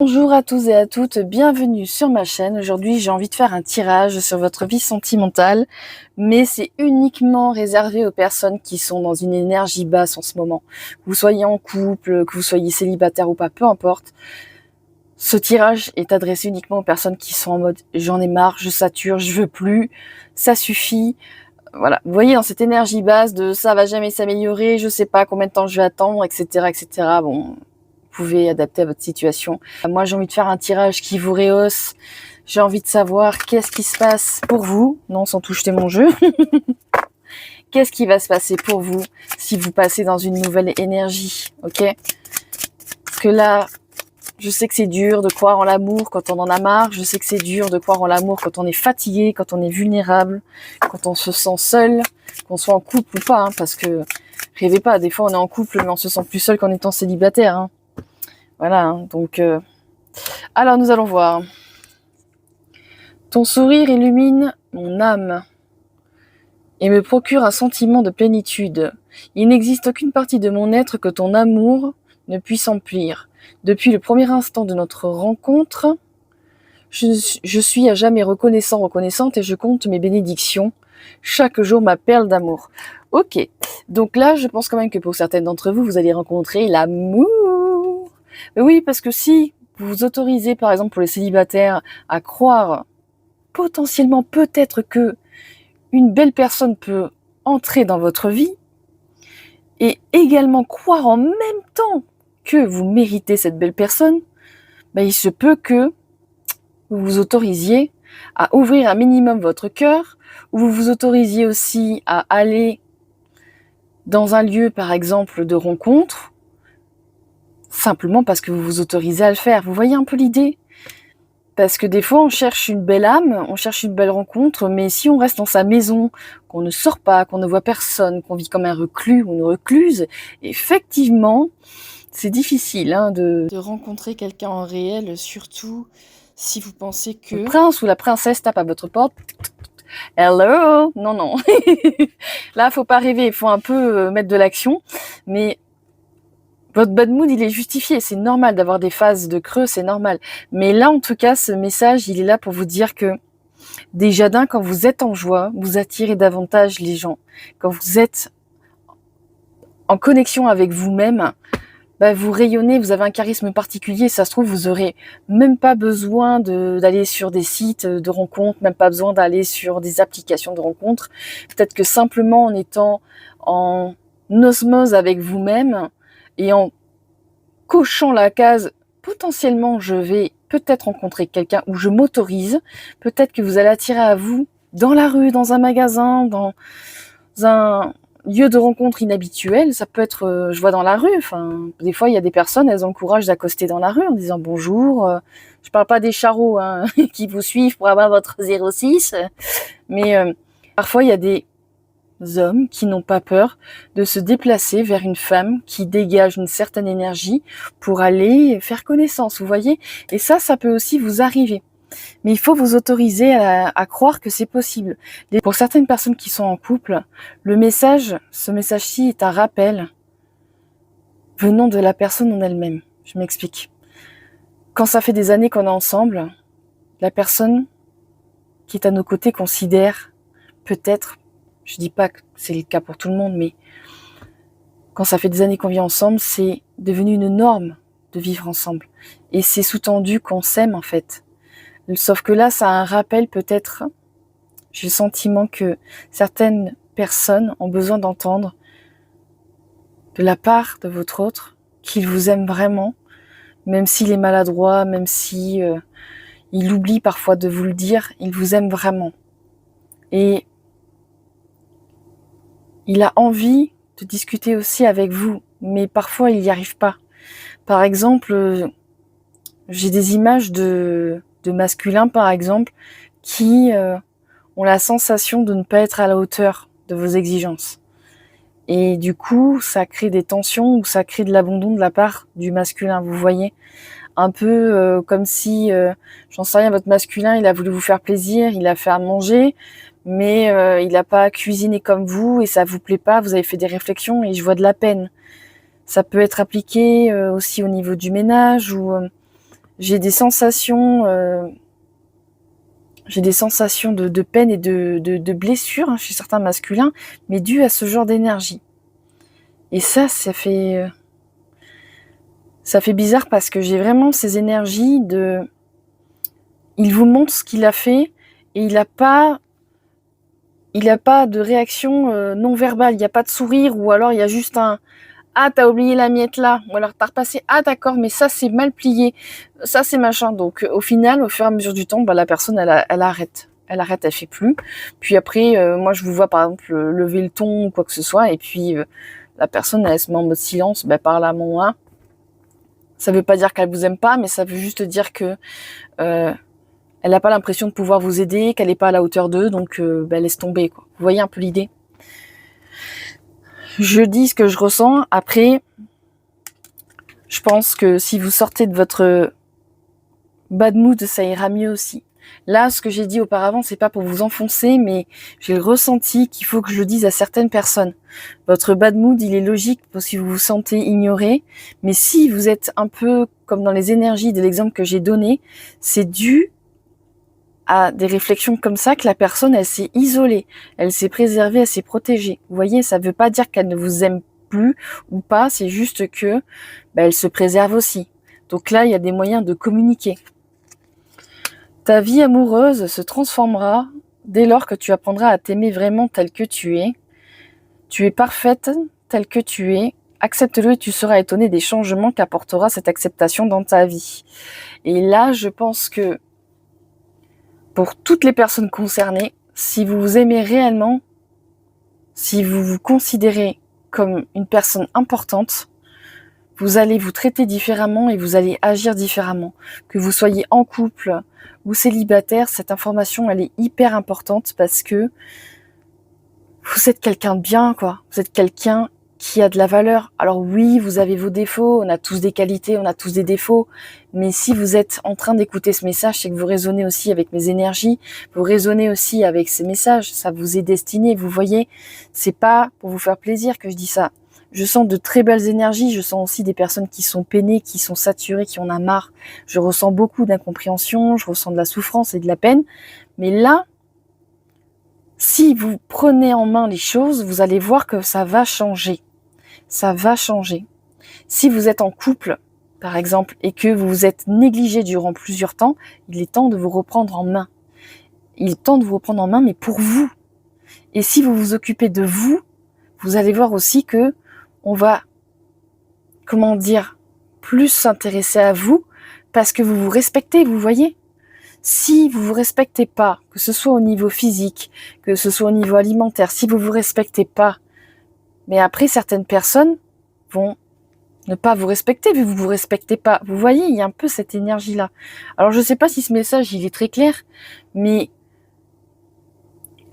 Bonjour à tous et à toutes, bienvenue sur ma chaîne. Aujourd'hui, j'ai envie de faire un tirage sur votre vie sentimentale, mais c'est uniquement réservé aux personnes qui sont dans une énergie basse en ce moment. Que vous soyez en couple, que vous soyez célibataire ou pas, peu importe. Ce tirage est adressé uniquement aux personnes qui sont en mode j'en ai marre, je sature, je veux plus, ça suffit. Voilà, vous voyez dans cette énergie basse de ça va jamais s'améliorer, je sais pas combien de temps je vais attendre, etc., etc. Bon, pouvez adapter à votre situation. Moi, j'ai envie de faire un tirage qui vous rehausse. J'ai envie de savoir qu'est-ce qui se passe pour vous. Non, sans toucher mon jeu. Qu'est-ce qui va se passer pour vous si vous passez dans une nouvelle énergie, ok? Parce que là, je sais que c'est dur de croire en l'amour quand on en a marre. Je sais que c'est dur de croire en l'amour quand on est fatigué, quand on est vulnérable, quand on se sent seul, qu'on soit en couple ou pas. Parce que, rêvez pas, des fois on est en couple, mais on se sent plus seul qu'en étant célibataire. Voilà, donc... Alors, nous allons voir. Ton sourire illumine mon âme et me procure un sentiment de plénitude. Il n'existe aucune partie de mon être que ton amour ne puisse emplir. Depuis le premier instant de notre rencontre, je suis à jamais reconnaissante et je compte mes bénédictions. Chaque jour ma perle d'amour. Ok, donc là, je pense quand même que pour certaines d'entre vous, vous allez rencontrer l'amour. Oui, parce que si vous vous autorisez, par exemple pour les célibataires, à croire potentiellement peut-être que une belle personne peut entrer dans votre vie et également croire en même temps que vous méritez cette belle personne, il se peut que vous vous autorisiez à ouvrir un minimum votre cœur, ou vous vous autorisiez aussi à aller dans un lieu, par exemple, de rencontre, simplement parce que vous vous autorisez à le faire. Vous voyez un peu l'idée ? Parce que des fois, on cherche une belle âme, on cherche une belle rencontre, mais si on reste dans sa maison, qu'on ne sort pas, qu'on ne voit personne, qu'on vit comme un reclus ou une recluse, effectivement, c'est difficile de rencontrer quelqu'un en réel, surtout si vous pensez que le prince ou la princesse tape à votre porte. Hello, non. Là, faut pas rêver, il faut un peu mettre de l'action, mais votre bad mood, il est justifié, c'est normal d'avoir des phases de creux, c'est normal. Mais là, en tout cas, ce message, il est là pour vous dire que déjà d'un, quand vous êtes en joie, vous attirez davantage les gens. Quand vous êtes en connexion avec vous-même, vous rayonnez, vous avez un charisme particulier. Ça se trouve, vous aurez même pas besoin d'aller sur des sites de rencontres, même pas besoin d'aller sur des applications de rencontres. Peut-être que simplement en étant en osmose avec vous-même et en cochant la case potentiellement je vais peut-être rencontrer quelqu'un ou je m'autorise, peut-être que vous allez attirer à vous dans la rue, dans un magasin, dans un lieu de rencontre inhabituel. Ça peut être, je vois dans la rue, des fois il y a des personnes, elles ont le courage d'accoster dans la rue en disant bonjour. Je parle pas des charros qui vous suivent pour avoir votre 06, mais parfois il y a des hommes qui n'ont pas peur de se déplacer vers une femme qui dégage une certaine énergie pour aller faire connaissance, vous voyez. Et ça peut aussi vous arriver. Mais il faut vous autoriser à croire que c'est possible. Pour certaines personnes qui sont en couple, ce message-ci est un rappel venant de la personne en elle-même. Je m'explique. Quand ça fait des années qu'on est ensemble, la personne qui est à nos côtés considère peut-être, je dis pas que c'est le cas pour tout le monde, mais quand ça fait des années qu'on vit ensemble, c'est devenu une norme de vivre ensemble. Et c'est sous-tendu qu'on s'aime en fait. Sauf que là, ça a un rappel peut-être, j'ai le sentiment que certaines personnes ont besoin d'entendre de la part de votre autre qu'il vous aime vraiment, même s'il est maladroit, même si il oublie parfois de vous le dire, il vous aime vraiment. Et il a envie de discuter aussi avec vous, mais parfois il n'y arrive pas. Par exemple, j'ai des images de masculins, par exemple, qui ont la sensation de ne pas être à la hauteur de vos exigences. Et du coup, ça crée des tensions ou ça crée de l'abandon de la part du masculin, vous voyez. Un peu comme si, j'en sais rien, votre masculin, il a voulu vous faire plaisir, il a fait à manger, mais il n'a pas cuisiné comme vous et ça vous plaît pas, vous avez fait des réflexions et je vois de la peine. Ça peut être appliqué aussi au niveau du ménage ou j'ai des sensations de peine et de blessure chez certains masculins, mais dues à ce genre d'énergie. Et ça fait bizarre parce que j'ai vraiment ces énergies il vous montre ce qu'il a fait et il n'a pas de réaction non verbale, il n'y a pas de sourire, ou alors il y a juste un « Ah, t'as oublié la miette là », ou alors t'as repassé « Ah d'accord, mais ça c'est mal plié, ça c'est machin ». Donc au final, au fur et à mesure du temps, la personne elle arrête. Elle arrête, elle fait plus. Puis après, moi je vous vois par exemple lever le ton ou quoi que ce soit, et puis la personne elle se met en mode silence, par là mon là. Ça veut pas dire qu'elle vous aime pas, mais ça veut juste dire que elle n'a pas l'impression de pouvoir vous aider, qu'elle n'est pas à la hauteur d'eux, donc laisse tomber, quoi. Vous voyez un peu l'idée ? Je dis ce que je ressens. Après, je pense que si vous sortez de votre bad mood, ça ira mieux aussi. Là, ce que j'ai dit auparavant, c'est pas pour vous enfoncer, mais j'ai ressenti qu'il faut que je le dise à certaines personnes. Votre bad mood, il est logique parce que vous vous sentez ignoré, mais si vous êtes un peu comme dans les énergies de l'exemple que j'ai donné, c'est dû à des réflexions comme ça que la personne, elle s'est isolée, elle s'est préservée, elle s'est protégée. Vous voyez, ça veut pas dire qu'elle ne vous aime plus ou pas, c'est juste que elle se préserve aussi. Donc là, il y a des moyens de communiquer. Ta vie amoureuse se transformera dès lors que tu apprendras à t'aimer vraiment tel que tu es. Tu es parfaite tel que tu es. Accepte-le et tu seras étonné des changements qu'apportera cette acceptation dans ta vie. Et là, je pense que pour toutes les personnes concernées, si vous vous aimez réellement, si vous vous considérez comme une personne importante, vous allez vous traiter différemment et vous allez agir différemment. Que vous soyez en couple ou célibataire, cette information, elle est hyper importante parce que vous êtes quelqu'un de bien, quoi. Vous êtes quelqu'un qui a de la valeur. Alors oui, vous avez vos défauts, on a tous des qualités, on a tous des défauts, mais si vous êtes en train d'écouter ce message, c'est que vous résonnez aussi avec mes énergies, vous résonnez aussi avec ces messages, ça vous est destiné, vous voyez, c'est pas pour vous faire plaisir que je dis ça. Je sens de très belles énergies, je sens aussi des personnes qui sont peinées, qui sont saturées, qui en ont marre. Je ressens beaucoup d'incompréhension, je ressens de la souffrance et de la peine, mais là, si vous prenez en main les choses, vous allez voir que ça va changer. Ça va changer. Si vous êtes en couple, par exemple, et que vous vous êtes négligé durant plusieurs temps, il est temps de vous reprendre en main. Il est temps de vous reprendre en main, mais pour vous. Et si vous vous occupez de vous, vous allez voir aussi que on va, plus s'intéresser à vous parce que vous vous respectez, vous voyez. Si vous vous respectez pas, que ce soit au niveau physique, que ce soit au niveau alimentaire, si vous vous respectez pas, mais après certaines personnes vont ne pas vous respecter vu que vous vous respectez pas. Vous voyez, il y a un peu cette énergie-là. Alors je sais pas si ce message il est très clair, mais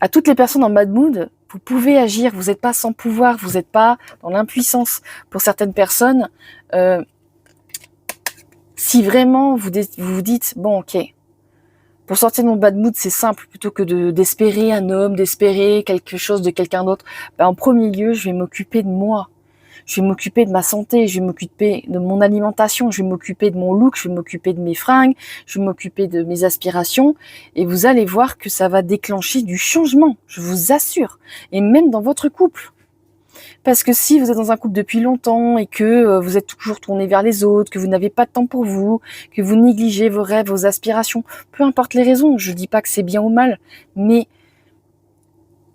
à toutes les personnes en bad mood, vous pouvez agir, vous n'êtes pas sans pouvoir, vous n'êtes pas dans l'impuissance. Pour certaines personnes, si vraiment vous vous dites, bon ok, pour sortir de mon bad mood, c'est simple, plutôt que d'espérer un homme, d'espérer quelque chose de quelqu'un d'autre, en premier lieu, je vais m'occuper de moi. Je vais m'occuper de ma santé, je vais m'occuper de mon alimentation, je vais m'occuper de mon look, je vais m'occuper de mes fringues, je vais m'occuper de mes aspirations. Et vous allez voir que ça va déclencher du changement, je vous assure. Et même dans votre couple. Parce que si vous êtes dans un couple depuis longtemps et que vous êtes toujours tourné vers les autres, que vous n'avez pas de temps pour vous, que vous négligez vos rêves, vos aspirations, peu importe les raisons, je dis pas que c'est bien ou mal, mais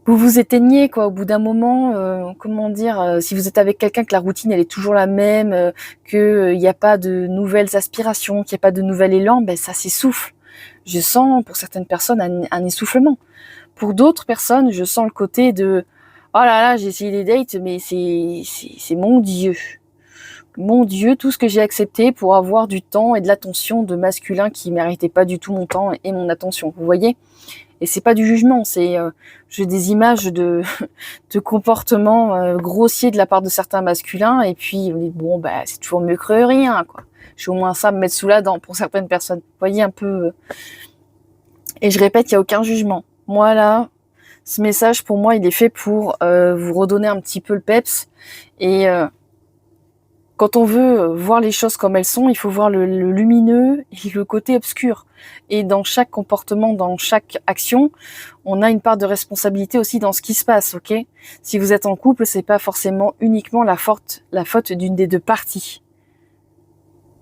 vous vous éteignez, quoi, au bout d'un moment, si vous êtes avec quelqu'un que la routine elle est toujours la même, que il n'y a pas de nouvelles aspirations, qu'il n'y a pas de nouvel élan, ça s'essouffle. Je sens pour certaines personnes un essoufflement. Pour d'autres personnes, je sens le côté de oh là là, j'ai essayé des dates, mais c'est mon Dieu. Mon Dieu, tout ce que j'ai accepté pour avoir du temps et de l'attention de masculin qui méritait pas du tout mon temps et mon attention. Vous voyez ? Et c'est pas du jugement, c'est j'ai des images de comportements grossiers de la part de certains masculins, et puis bon c'est toujours mieux que rien, quoi. J'ai au moins ça à me mettre sous la dent pour certaines personnes. Vous voyez un peu. Et je répète, il y a aucun jugement. Moi là, ce message pour moi, il est fait pour vous redonner un petit peu le peps et Quand on veut voir les choses comme elles sont, il faut voir le lumineux et le côté obscur. Et dans chaque comportement, dans chaque action, on a une part de responsabilité aussi dans ce qui se passe, ok? Si vous êtes en couple, c'est pas forcément uniquement la faute d'une des deux parties.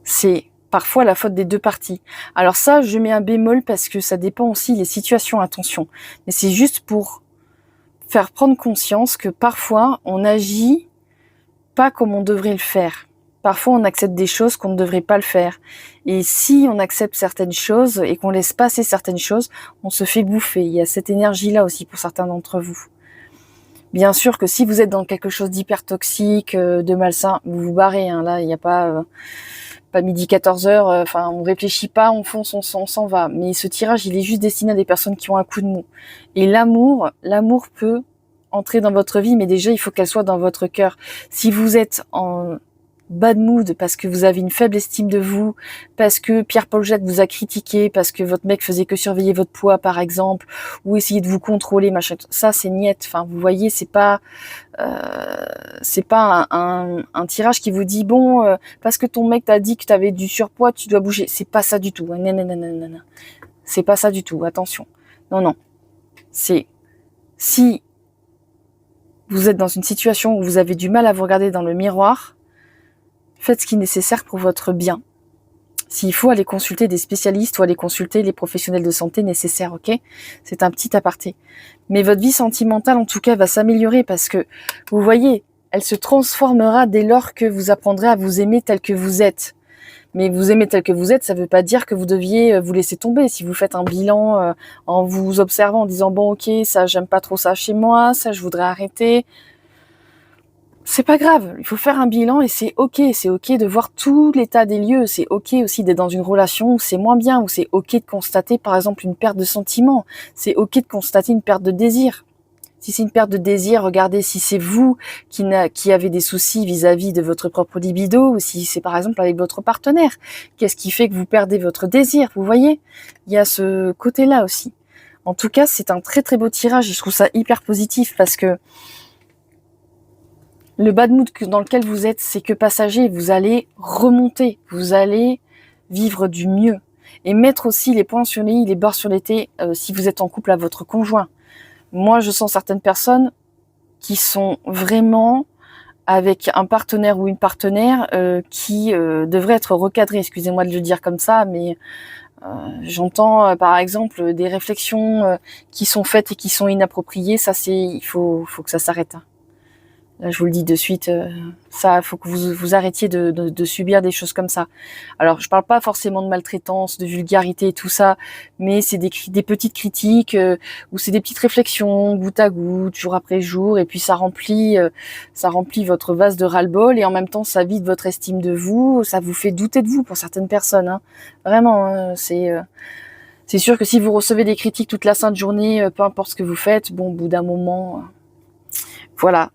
C'est parfois la faute des deux parties. Alors ça, je mets un bémol parce que ça dépend aussi des situations, attention. Mais c'est juste pour faire prendre conscience que parfois, on agit pas comme on devrait le faire. Parfois, on accepte des choses qu'on ne devrait pas le faire. Et si on accepte certaines choses et qu'on laisse passer certaines choses, on se fait bouffer. Il y a cette énergie-là aussi pour certains d'entre vous. Bien sûr que si vous êtes dans quelque chose d'hyper toxique, de malsain, vous vous barrez. Hein. Là, il n'y a pas midi 14h. Enfin, on réfléchit pas, on fonce, on s'en va. Mais ce tirage, il est juste destiné à des personnes qui ont un coup de mou. Et l'amour peut entrer dans votre vie, mais déjà, il faut qu'elle soit dans votre cœur. Si vous êtes en bad mood parce que vous avez une faible estime de vous, parce que Pierre-Paul Jacques vous a critiqué, parce que votre mec faisait que surveiller votre poids, par exemple, ou essayer de vous contrôler, machin, ça, c'est niette. Enfin, vous voyez, c'est pas un tirage qui vous dit, bon, parce que ton mec t'a dit que t'avais du surpoids, tu dois bouger. C'est pas ça du tout. Non, non, non, non, non, non. C'est pas ça du tout. Attention. Non, non. C'est si vous êtes dans une situation où vous avez du mal à vous regarder dans le miroir, faites ce qui est nécessaire pour votre bien. S'il faut aller consulter des spécialistes ou aller consulter les professionnels de santé nécessaires, ok? C'est un petit aparté. Mais votre vie sentimentale, en tout cas, va s'améliorer parce que, vous voyez, elle se transformera dès lors que vous apprendrez à vous aimer tel que vous êtes. Mais vous aimer tel que vous êtes, ça ne veut pas dire que vous deviez vous laisser tomber. Si vous faites un bilan en vous observant, en disant, bon, ok, ça, j'aime pas trop ça chez moi, ça, je voudrais arrêter. C'est pas grave, il faut faire un bilan et c'est ok de voir tout l'état des lieux, c'est ok aussi d'être dans une relation où c'est moins bien, où c'est ok de constater par exemple une perte de sentiment, c'est ok de constater une perte de désir. Si c'est une perte de désir, regardez si c'est vous qui avez des soucis vis-à-vis de votre propre libido ou si c'est par exemple avec votre partenaire. Qu'est-ce qui fait que vous perdez votre désir, vous voyez? Il y a ce côté-là aussi. En tout cas, c'est un très très beau tirage et je trouve ça hyper positif parce que le bad mood dans lequel vous êtes, c'est que passager, vous allez remonter, vous allez vivre du mieux. Et mettre aussi les points sur les i, les barres sur les t, si vous êtes en couple à votre conjoint. Moi, je sens certaines personnes qui sont vraiment avec un partenaire ou une partenaire qui devrait être recadré. Excusez-moi de le dire comme ça, mais j'entends par exemple des réflexions qui sont faites et qui sont inappropriées. Ça, il faut que ça s'arrête. Là, je vous le dis de suite, ça, faut que vous arrêtiez de subir des choses comme ça. Alors, je parle pas forcément de maltraitance, de vulgarité et tout ça, mais c'est des petites critiques ou c'est des petites réflexions, goutte à goutte, jour après jour, et puis ça remplit votre vase de ras-le-bol et en même temps, ça vide votre estime de vous, ça vous fait douter de vous pour certaines personnes. Hein. Vraiment, c'est sûr que si vous recevez des critiques toute la sainte journée, peu importe ce que vous faites, bon, au bout d'un moment, voilà.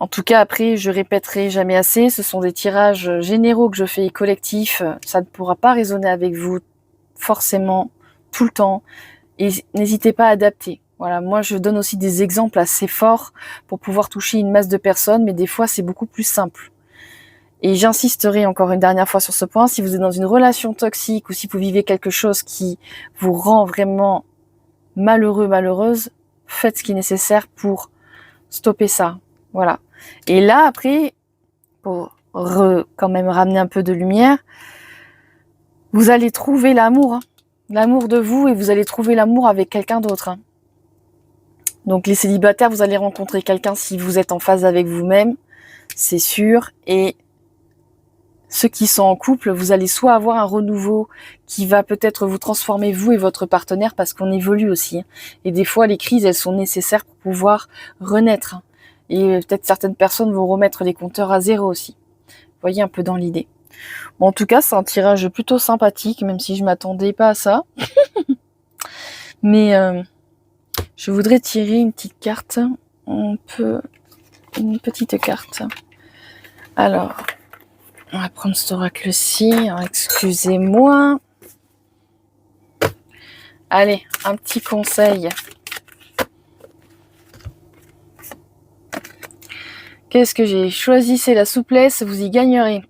En tout cas, après, je répéterai jamais assez, ce sont des tirages généraux que je fais collectifs, ça ne pourra pas résonner avec vous forcément tout le temps, et n'hésitez pas à adapter. Voilà, moi je donne aussi des exemples assez forts pour pouvoir toucher une masse de personnes, mais des fois c'est beaucoup plus simple. Et j'insisterai encore une dernière fois sur ce point, si vous êtes dans une relation toxique ou si vous vivez quelque chose qui vous rend vraiment malheureux, malheureuse, faites ce qui est nécessaire pour stopper ça. Voilà. Et là, après, pour quand même ramener un peu de lumière, vous allez trouver l'amour, hein. L'amour de vous et vous allez trouver l'amour avec quelqu'un d'autre. Hein. Donc les célibataires, vous allez rencontrer quelqu'un si vous êtes en phase avec vous-même, c'est sûr. Et ceux qui sont en couple, vous allez soit avoir un renouveau qui va peut-être vous transformer vous et votre partenaire parce qu'on évolue aussi. Hein. Et des fois, les crises, elles sont nécessaires pour pouvoir renaître. Hein. Et peut-être certaines personnes vont remettre les compteurs à zéro aussi. Vous voyez un peu dans l'idée. Bon, en tout cas, c'est un tirage plutôt sympathique, même si je m'attendais pas à ça. Mais je voudrais tirer une petite carte. Une petite carte. Alors, on va prendre cet oracle-ci. Excusez-moi. Allez, un petit conseil. Qu'est-ce que j'ai? Choisissez la souplesse, vous y gagnerez.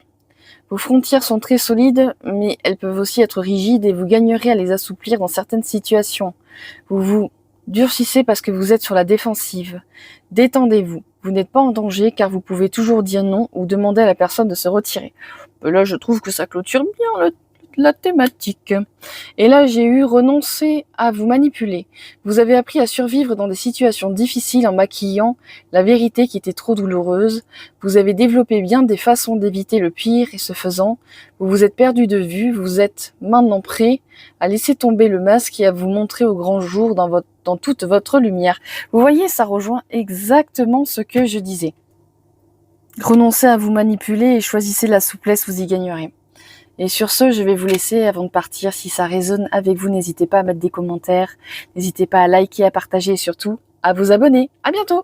Vos frontières sont très solides, mais elles peuvent aussi être rigides et vous gagnerez à les assouplir dans certaines situations. Vous vous durcissez parce que vous êtes sur la défensive. Détendez-vous. Vous n'êtes pas en danger car vous pouvez toujours dire non ou demander à la personne de se retirer. Là, je trouve que ça clôture bien la thématique. Et là, j'ai eu renoncer à vous manipuler. Vous avez appris à survivre dans des situations difficiles en maquillant la vérité qui était trop douloureuse. Vous avez développé bien des façons d'éviter le pire et ce faisant, vous vous êtes perdu de vue. Vous êtes maintenant prêt à laisser tomber le masque et à vous montrer au grand jour dans toute votre lumière. Vous voyez, ça rejoint exactement ce que je disais. Renoncez à vous manipuler et choisissez la souplesse, vous y gagnerez. Et sur ce, je vais vous laisser avant de partir. Si ça résonne avec vous, n'hésitez pas à mettre des commentaires, n'hésitez pas à liker, à partager et surtout à vous abonner. À bientôt!